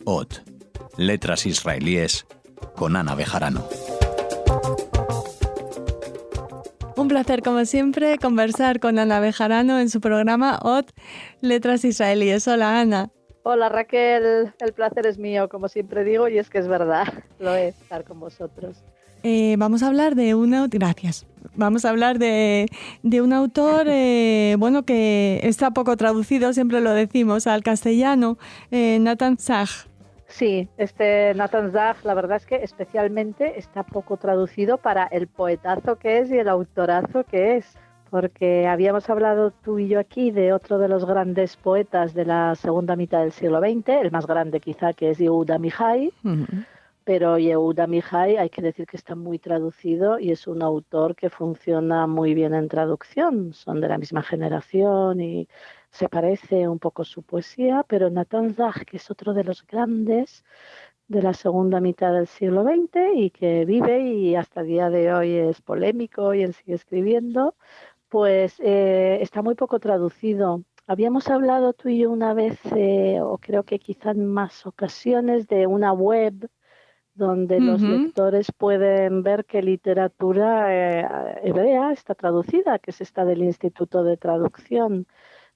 Ot, letras israelíes con Ana Bejarano. Un placer, como siempre, conversar con Ana Bejarano en su programa Ot, letras israelíes. Hola, Ana. Hola, Raquel. El placer es mío, como siempre digo, y es que es verdad, lo es estar con vosotros. Vamos a hablar de Vamos a hablar de un autor, que está poco traducido, siempre lo decimos, al castellano, Natan Zach. Sí, Natan Zach, la verdad es que especialmente está poco traducido para el poetazo que es y el autorazo que es. Porque habíamos hablado tú y yo aquí de otro de los grandes poetas de la segunda mitad del siglo XX, el más grande quizá, que es Yehuda Amichai. Pero Yehuda Amichai hay que decir que está muy traducido y es un autor que funciona muy bien en traducción. Son de la misma generación y se parece un poco su poesía, pero Natan Zach, que es otro de los grandes de la segunda mitad del siglo XX y que vive y hasta el día de hoy es polémico y él sigue escribiendo, pues está muy poco traducido. Habíamos hablado tú y yo una vez, o creo que quizá en más ocasiones, de una web donde los lectores pueden ver qué literatura hebrea está traducida, que es esta del Instituto de Traducción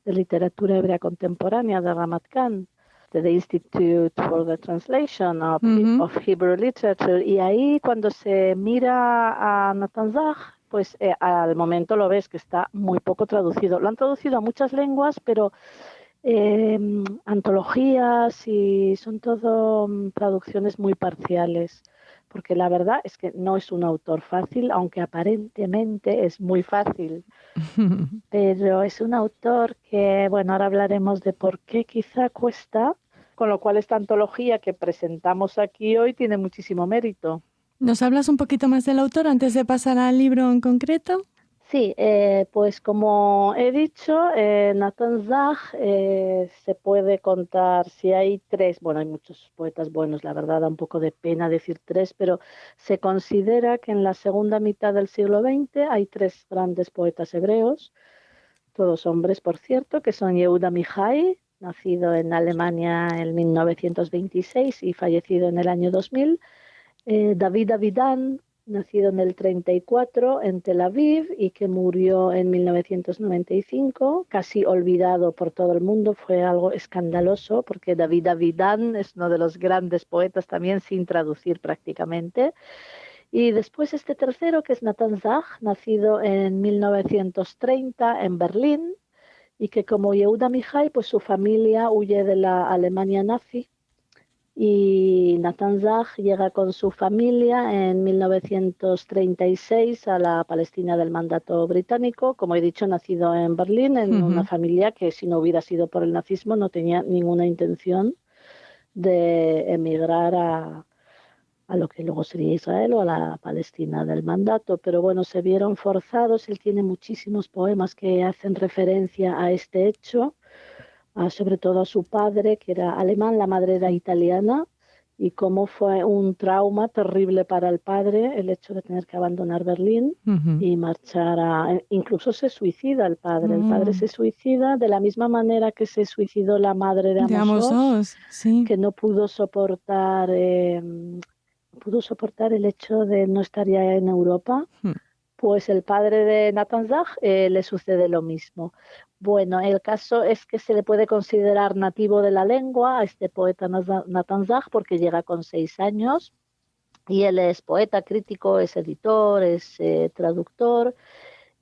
de Literatura Hebrea Contemporánea de Ramat Gan, de The Institute for the Translation of Hebrew Literature. Y ahí cuando se mira a Natan Zach, pues al momento lo ves que está muy poco traducido. Lo han traducido a muchas lenguas, pero antologías y son todo traducciones muy parciales, porque la verdad es que no es un autor fácil, aunque aparentemente es muy fácil, pero es un autor que, bueno, ahora hablaremos de por qué quizá cuesta, con lo cual esta antología que presentamos aquí hoy tiene muchísimo mérito. ¿Nos hablas un poquito más del autor antes de pasar al libro en concreto? Sí, pues como he dicho, Natan Zach se puede contar, si hay tres, bueno, hay muchos poetas buenos, la verdad da un poco de pena decir tres, pero se considera que en la segunda mitad del siglo XX hay tres grandes poetas hebreos, todos hombres por cierto, que son Yehuda Amichai, nacido en Alemania en 1926 y fallecido en el año 2000, David Avidan, nacido en el 34 en Tel Aviv y que murió en 1995, casi olvidado por todo el mundo, fue algo escandaloso porque David Avidan es uno de los grandes poetas también sin traducir prácticamente. Y después este tercero, que es Natan Zach, nacido en 1930 en Berlín y que como Yehuda Amichai, pues su familia huye de la Alemania nazi. Y Natan Zach llega con su familia en 1936 a la Palestina del mandato británico, como he dicho, nacido en Berlín, en una familia que si no hubiera sido por el nazismo no tenía ninguna intención de emigrar a lo que luego sería Israel o a la Palestina del mandato, pero bueno, se vieron forzados. Él tiene muchísimos poemas que hacen referencia a este hecho, sobre todo a su padre, que era alemán, la madre era italiana, y cómo fue un trauma terrible para el padre el hecho de tener que abandonar Berlín y marchar incluso se suicida el padre. El padre se suicida de la misma manera que se suicidó la madre de Amos Oz, sí. que no pudo soportar el hecho de no estar ya en Europa. Pues el padre de Natan Zach le sucede lo mismo. Bueno, el caso es que se le puede considerar nativo de la lengua a este poeta Natan Zach porque llega con 6 años y él es poeta, crítico, es editor, es traductor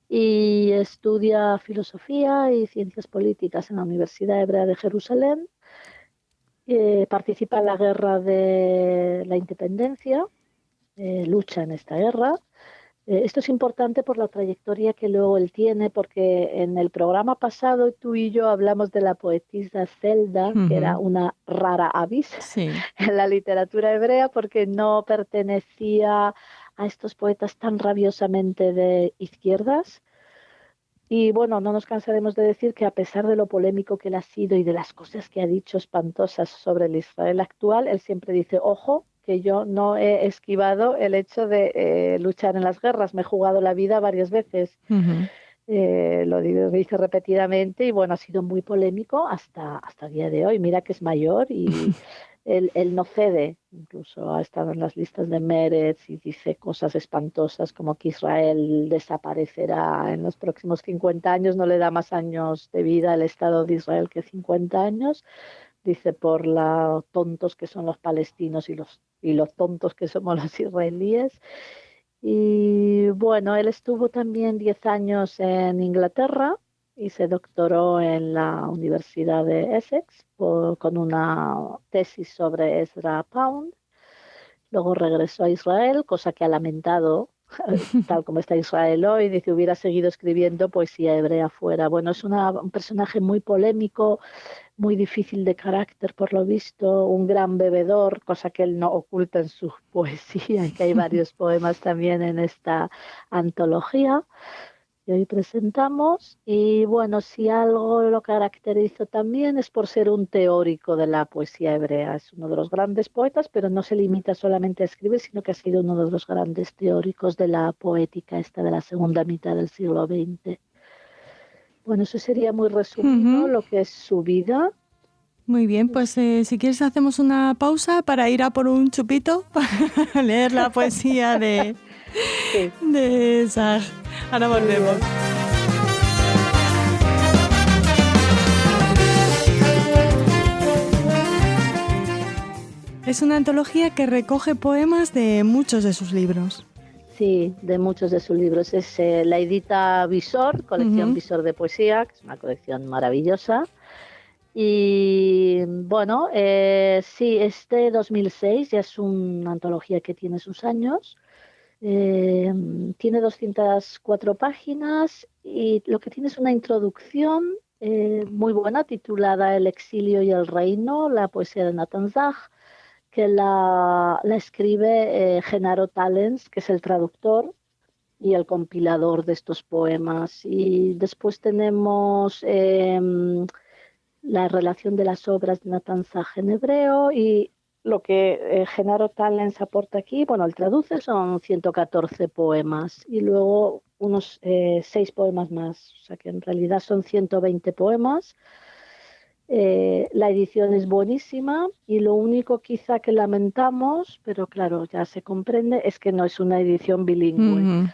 y estudia filosofía y ciencias políticas en la Universidad Hebrea de Jerusalén. Participa en la guerra de la independencia, lucha en esta guerra. Esto es importante por la trayectoria que luego él tiene, porque en el programa pasado tú y yo hablamos de la poetisa Zelda, que era una rara avis en la literatura hebrea, porque no pertenecía a estos poetas tan rabiosamente de izquierdas. Y bueno, no nos cansaremos de decir que a pesar de lo polémico que él ha sido y de las cosas que ha dicho espantosas sobre el Israel actual, él siempre dice, ojo, que yo no he esquivado el hecho de luchar en las guerras, me he jugado la vida varias veces. Lo dice repetidamente y bueno, ha sido muy polémico hasta el día de hoy. Mira que es mayor y él no cede, incluso ha estado en las listas de Meretz y dice cosas espantosas como que Israel desaparecerá en los próximos 50 años, no le da más años de vida al Estado de Israel que 50 años, dice por lo tontos que son los palestinos y los tontos que somos los israelíes. Y bueno, él estuvo también 10 años en Inglaterra y se doctoró en la Universidad de Essex con una tesis sobre Ezra Pound. Luego regresó a Israel, cosa que ha lamentado, tal como está Israel hoy, dice hubiera seguido escribiendo poesía hebrea fuera. Bueno, es un personaje muy polémico, muy difícil de carácter por lo visto, un gran bebedor, cosa que él no oculta en su poesía, y que hay varios poemas también en esta antología que hoy presentamos. Y bueno, si algo lo caracterizó también es por ser un teórico de la poesía hebrea. Es uno de los grandes poetas, pero no se limita solamente a escribir, sino que ha sido uno de los grandes teóricos de la poética esta de la segunda mitad del siglo XX. Bueno, eso sería muy resumido lo que es su vida. Muy bien, pues si quieres hacemos una pausa para ir a por un chupito para leer la poesía de Zach. Ahora volvemos. Es una antología que recoge poemas de muchos de sus libros. Sí, de muchos de sus libros. Es la edita Visor, colección Visor de poesía, que es una colección maravillosa. Y bueno, sí, este 2006 ya es una antología que tiene sus años. Tiene 204 páginas y lo que tiene es una introducción muy buena titulada El exilio y el reino, la poesía de Nathan Zach, que la escribe Genaro Tallens, que es el traductor y el compilador de estos poemas. Y después tenemos la relación de las obras de Nathan Zach en hebreo y lo que Genaro Tallens aporta aquí, bueno, el traduce son 114 poemas y luego unos 6 poemas más, o sea que en realidad son 120 poemas. La edición es buenísima y lo único quizá que lamentamos, pero claro, ya se comprende, es que no es una edición bilingüe.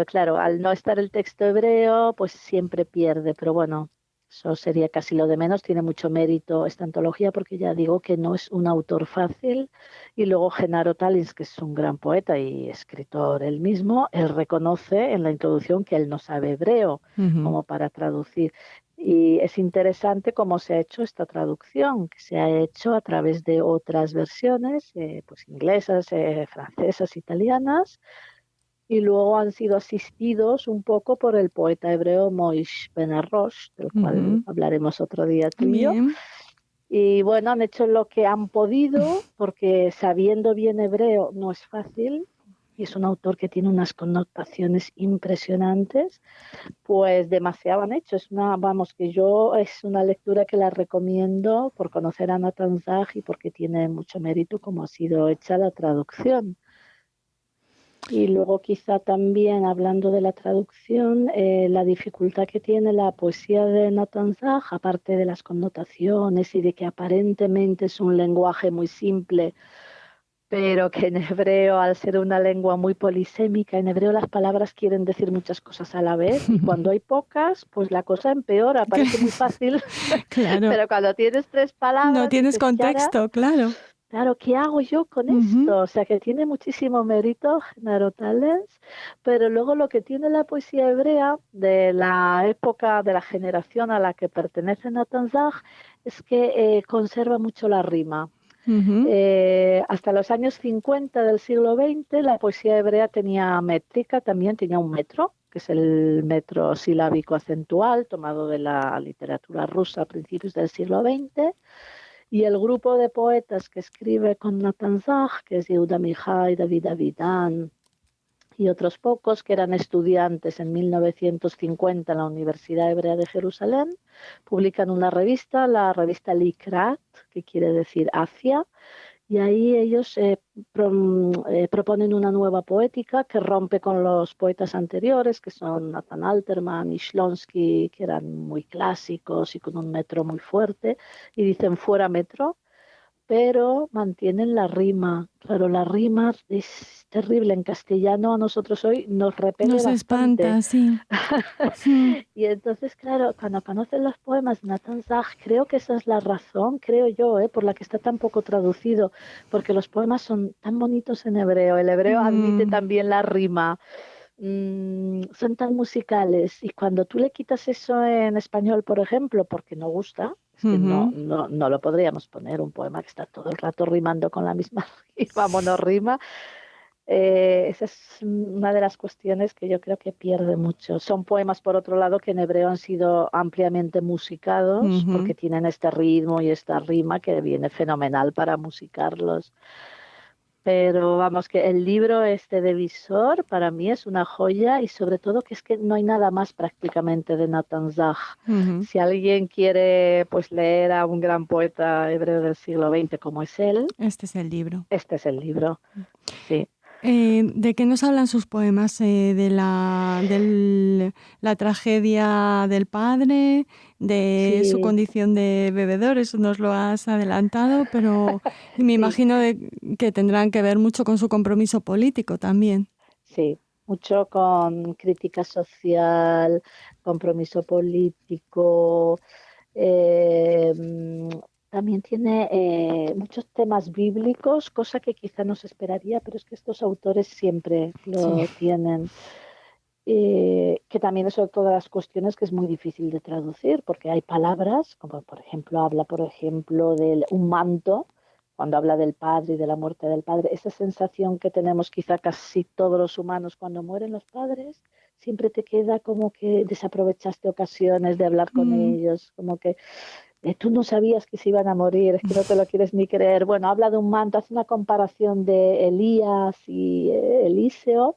Claro, al no estar el texto hebreo, pues siempre pierde, pero bueno, eso sería casi lo de menos. Tiene mucho mérito esta antología porque ya digo que no es un autor fácil. Y luego Genaro Tallens, que es un gran poeta y escritor él mismo, él reconoce en la introducción que él no sabe hebreo como para traducir. Y es interesante cómo se ha hecho esta traducción, que se ha hecho a través de otras versiones, pues inglesas, francesas, italianas, y luego han sido asistidos un poco por el poeta hebreo Moish Ben Arosh, del cual hablaremos otro día tú y yo. Y bueno, han hecho lo que han podido, porque sabiendo bien hebreo no es fácil, y es un autor que tiene unas connotaciones impresionantes, pues demasiado han hecho. Es una lectura que la recomiendo por conocer a Nathan Zach y porque tiene mucho mérito como ha sido hecha la traducción. Y luego quizá también hablando de la traducción, la dificultad que tiene la poesía de Nathan Zach, aparte de las connotaciones y de que aparentemente es un lenguaje muy simple, pero que en hebreo, al ser una lengua muy polisémica, en hebreo las palabras quieren decir muchas cosas a la vez y cuando hay pocas, pues la cosa empeora, parece muy fácil, claro. Pero cuando tienes 3 palabras... No tienes contexto, claro. Claro, ¿qué hago yo con esto? O sea, que tiene muchísimo mérito Genaro Tallens, pero luego lo que tiene la poesía hebrea de la época, de la generación a la que pertenece Nathan Zach, es que conserva mucho la rima. Hasta los años 50 del siglo XX la poesía hebrea tenía métrica, también tenía un metro, que es el metro silábico acentual, tomado de la literatura rusa a principios del siglo XX. Y el grupo de poetas que escribe con Nathan Zach, que es Yehuda Mihai, David Avidan y otros pocos que eran estudiantes en 1950 en la Universidad Hebrea de Jerusalén, publican una revista, la revista Likrat, que quiere decir hacia, y ahí ellos proponen una nueva poética que rompe con los poetas anteriores, que son Nathan Alterman y Shlonsky, que eran muy clásicos y con un metro muy fuerte, y dicen fuera metro, pero mantienen la rima. Claro, la rima es terrible. En castellano a nosotros hoy nos repele Nos bastante. espanta, sí. Mm, Y entonces, claro, cuando conoces los poemas de Nathan Zag, creo que esa es la razón, creo yo, por la que está tan poco traducido, porque los poemas son tan bonitos en hebreo. El hebreo admite mm, también la rima. Son tan musicales y cuando tú le quitas eso en español, por ejemplo, porque no gusta, es que ujú. no lo podríamos poner un poema que está todo el rato rimando con la misma rima, monorrima. Esa es una de las cuestiones que yo creo que pierde mucho. Son poemas, por otro lado, que en hebreo han sido ampliamente musicados Ujú. porque tienen este ritmo y esta rima que viene fenomenal para musicarlos. Pero vamos, que el libro este de Visor para mí es una joya y sobre todo que es que no hay nada más prácticamente de Nathan Zag. Ujú. Si alguien quiere pues leer a un gran poeta hebreo del siglo XX como es él, Este es el libro. este es el libro. Sí, ¿De qué nos hablan sus poemas? De la tragedia del padre, de su sí, condición de bebedor, eso nos lo has adelantado, pero me sí, imagino que tendrán que ver mucho con su compromiso político también. sí. Mucho con crítica social, compromiso político. Eh, mm, También tiene muchos temas bíblicos, cosa que quizá no se esperaría, pero es que estos autores siempre Sí. lo tienen. Que también es otra de las cuestiones que es muy difícil de traducir, porque hay palabras, como por ejemplo, habla, por ejemplo, de un manto, cuando habla del padre y de la muerte del padre, esa sensación que tenemos quizá casi todos los humanos cuando mueren los padres, siempre te queda como que desaprovechaste ocasiones de hablar con Mm, ellos, como que tú no sabías que se iban a morir, es que no te lo quieres ni creer. Bueno, habla de un manto, hace una comparación de Elías y Eliseo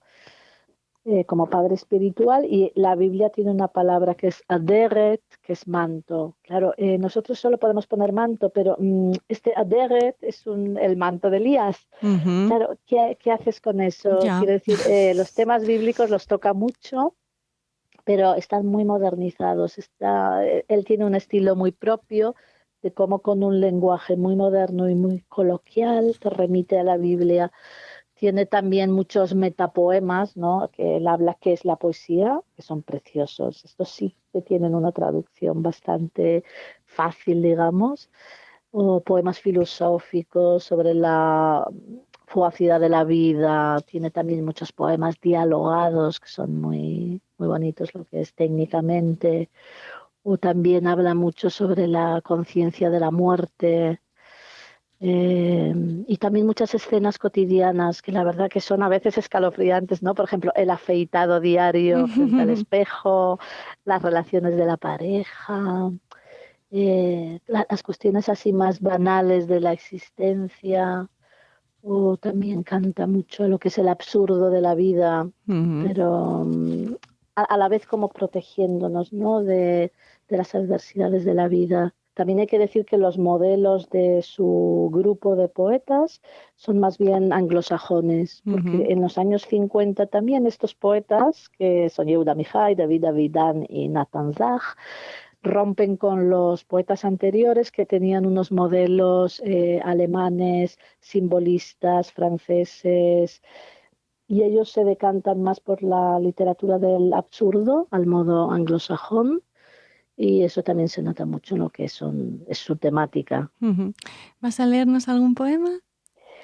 como padre espiritual y la Biblia tiene una palabra que es aderet, que es manto. Claro, nosotros solo podemos poner manto, pero este aderet es el manto de Elías. ujú. Claro, ¿qué haces con eso? Ya. Quiero decir, los temas bíblicos los toca mucho, pero están muy modernizados. Él tiene un estilo muy propio de cómo con un lenguaje muy moderno y muy coloquial te remite a la Biblia. Tiene también muchos metapoemas, ¿no? Que él habla que es la poesía, que son preciosos. Estos sí que tienen una traducción bastante fácil, digamos, o poemas filosóficos sobre la fugacidad de la vida. Tiene también muchos poemas dialogados que son muy bonitos, lo que es técnicamente. O también habla mucho sobre la conciencia de la muerte, eh, y también muchas escenas cotidianas que la verdad que son a veces escalofriantes, ¿no? Por ejemplo, el afeitado diario frente al espejo, las relaciones de la pareja, las cuestiones así más banales de la existencia, o también canta mucho lo que es el absurdo de la vida, Ujú. pero a la vez como protegiéndonos, ¿no? De las adversidades de la vida. También hay que decir que los modelos de su grupo de poetas son más bien anglosajones, porque Ujú. en los años 50 también estos poetas, que son Yehuda Mihai, David Avidan y Nathan Zag, rompen con los poetas anteriores que tenían unos modelos alemanes, simbolistas, franceses, y ellos se decantan más por la literatura del absurdo, al modo anglosajón, y eso también se nota mucho en lo que es su temática. Ujú. ¿Vas a leernos algún poema?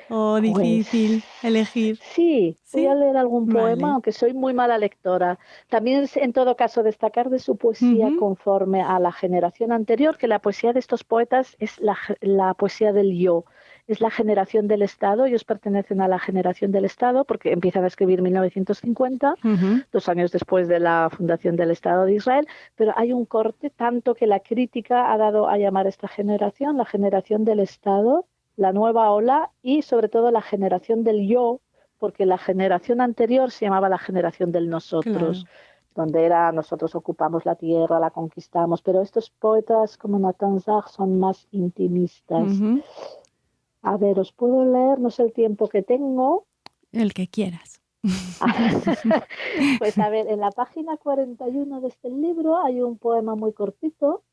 ¿O Pues difícil elegir? sí, voy a ¿Sí? leer algún poema, Vale. aunque soy muy mala lectora. También es, en todo caso, destacar de su poesía Ujú. conforme a la generación anterior, que la poesía de estos poetas es la poesía del yo, es la generación del Estado. Ellos pertenecen a la generación del Estado porque empiezan a escribir en 1950, Ujú. 2 años después de la fundación del Estado de Israel, pero hay un corte tanto que la crítica ha dado a llamar a esta generación la generación del Estado, la nueva ola y sobre todo la generación del yo, porque la generación anterior se llamaba la generación del nosotros, Claro. donde era nosotros ocupamos la tierra, la conquistamos, pero estos poetas como Nathan Zag son más intimistas. Ujú. A ver, os puedo leer, no sé el tiempo que tengo. El que quieras. Pues a ver, en la página 41 de este libro hay un poema muy cortito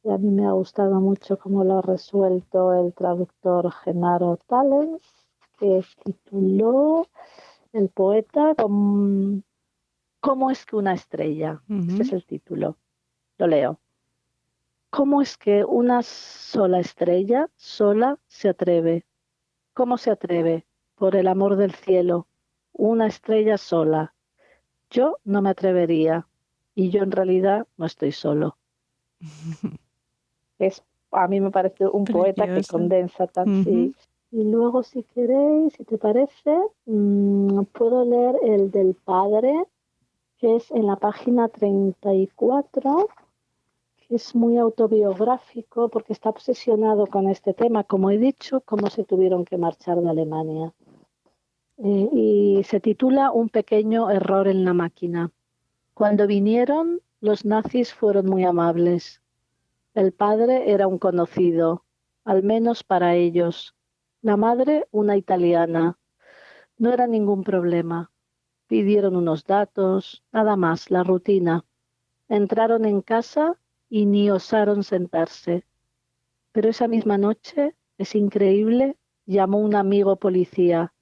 y a mí me ha gustado mucho cómo lo ha resuelto el traductor Genaro Tallens, que tituló el poeta ¿Cómo es que una estrella? Este es el título. Lo leo. ¿Cómo es que una sola estrella, sola, se atreve? ¿Cómo se atreve? Por el amor del cielo, una estrella sola. Yo no me atrevería, y yo en realidad no estoy solo. A mí me parece un poeta que condensa tanto. Sí. Y luego, si queréis, si te parece, puedo leer el del padre, que es en la página 34, que es muy autobiográfico porque está obsesionado con este tema, como he dicho, cómo se tuvieron que marchar de Alemania. Y se titula Un pequeño error en la máquina. Cuando vinieron, los nazis fueron muy amables. El padre era un conocido, al menos para ellos. La madre, una italiana. No era ningún problema. Pidieron unos datos, nada más, la rutina. Entraron en casa y ni osaron sentarse. Pero esa misma noche, es increíble, llamó un amigo policía.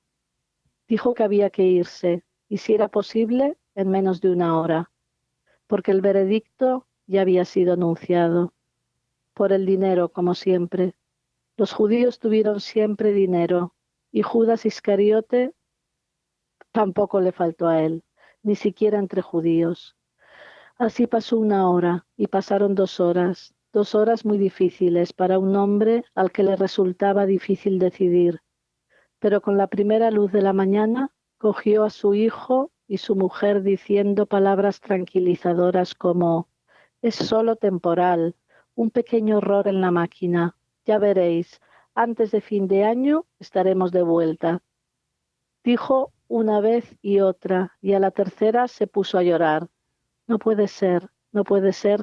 Dijo que había que irse, y si era posible, en menos de una hora, porque el veredicto ya había sido anunciado. Por el dinero, como siempre. Los judíos tuvieron siempre dinero, y Judas Iscariote tampoco le faltó a él, ni siquiera entre judíos. Así pasó una hora, y pasaron 2 horas, 2 horas muy difíciles para un hombre al que le resultaba difícil decidir. Pero con la primera luz de la mañana cogió a su hijo y su mujer diciendo palabras tranquilizadoras como: «Es solo temporal, un pequeño error en la máquina. Ya veréis, antes de fin de año estaremos de vuelta». Dijo una vez y otra, y a la tercera se puso a llorar. No puede ser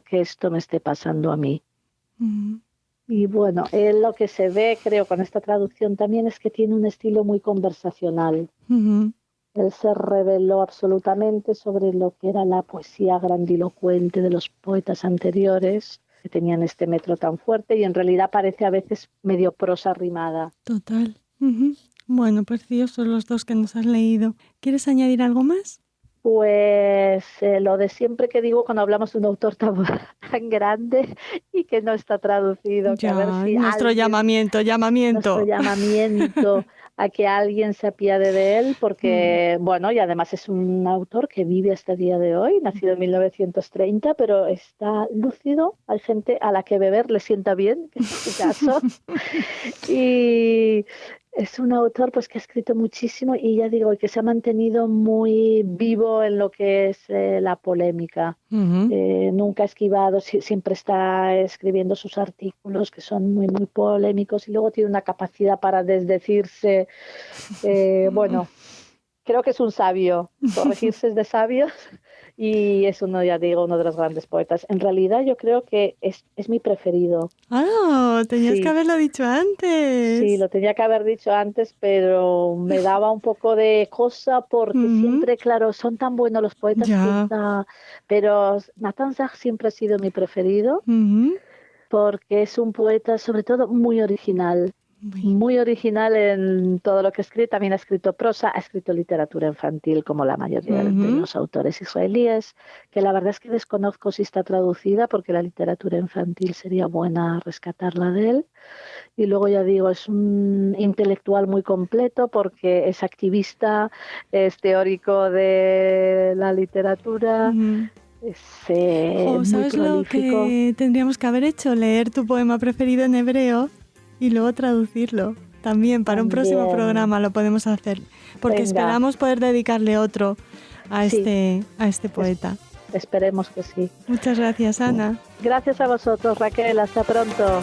que esto me esté pasando a mí. Y bueno, él lo que se ve, creo, con esta traducción también es que tiene un estilo muy conversacional. Él se reveló absolutamente sobre lo que era la poesía grandilocuente de los poetas anteriores, que tenían este metro tan fuerte, y en realidad parece a veces medio prosa rimada. Total. Bueno, preciosos los 2 que nos has leído. ¿Quieres añadir algo más? Pues lo de siempre que digo cuando hablamos de un autor tan grande y que no está traducido. Ya, que a ver si nuestro llamamiento. Nuestro llamamiento a que alguien se apiade de él, porque, bueno, y además es un autor que vive hasta el día de hoy, nacido en 1930, pero está lúcido. Hay gente a la que beber le sienta bien, que es su caso. Y es un autor pues que ha escrito muchísimo y ya digo, que se ha mantenido muy vivo en lo que es la polémica. Nunca ha esquivado, siempre está escribiendo sus artículos que son muy, muy polémicos, y luego tiene una capacidad para desdecirse. Bueno, creo que es un sabio, corregirse es de sabios, y es uno, ya digo, uno de los grandes poetas. En realidad yo creo que es mi preferido. ¡Ah! Tenías que haberlo dicho antes. Sí, lo tenía que haber dicho antes, pero me daba un poco de cosa porque siempre, claro, son tan buenos los poetas. Pero Nathan Zach siempre ha sido mi preferido porque es un poeta sobre todo muy original. Muy original en todo lo que escribe. También ha escrito prosa, ha escrito literatura infantil como la mayoría de los autores israelíes, que la verdad es que desconozco si está traducida, porque la literatura infantil sería buena rescatarla de él. Y luego, ya digo, es un intelectual muy completo porque es activista, es teórico de la literatura. ¿Sabes lo que tendríamos que haber hecho? Leer tu poema preferido en hebreo y luego traducirlo. También para un próximo programa lo podemos hacer, porque esperamos poder dedicarle otro a este poeta. Esperemos que sí. Muchas gracias, Ana. Gracias a vosotros, Raquel. Hasta pronto.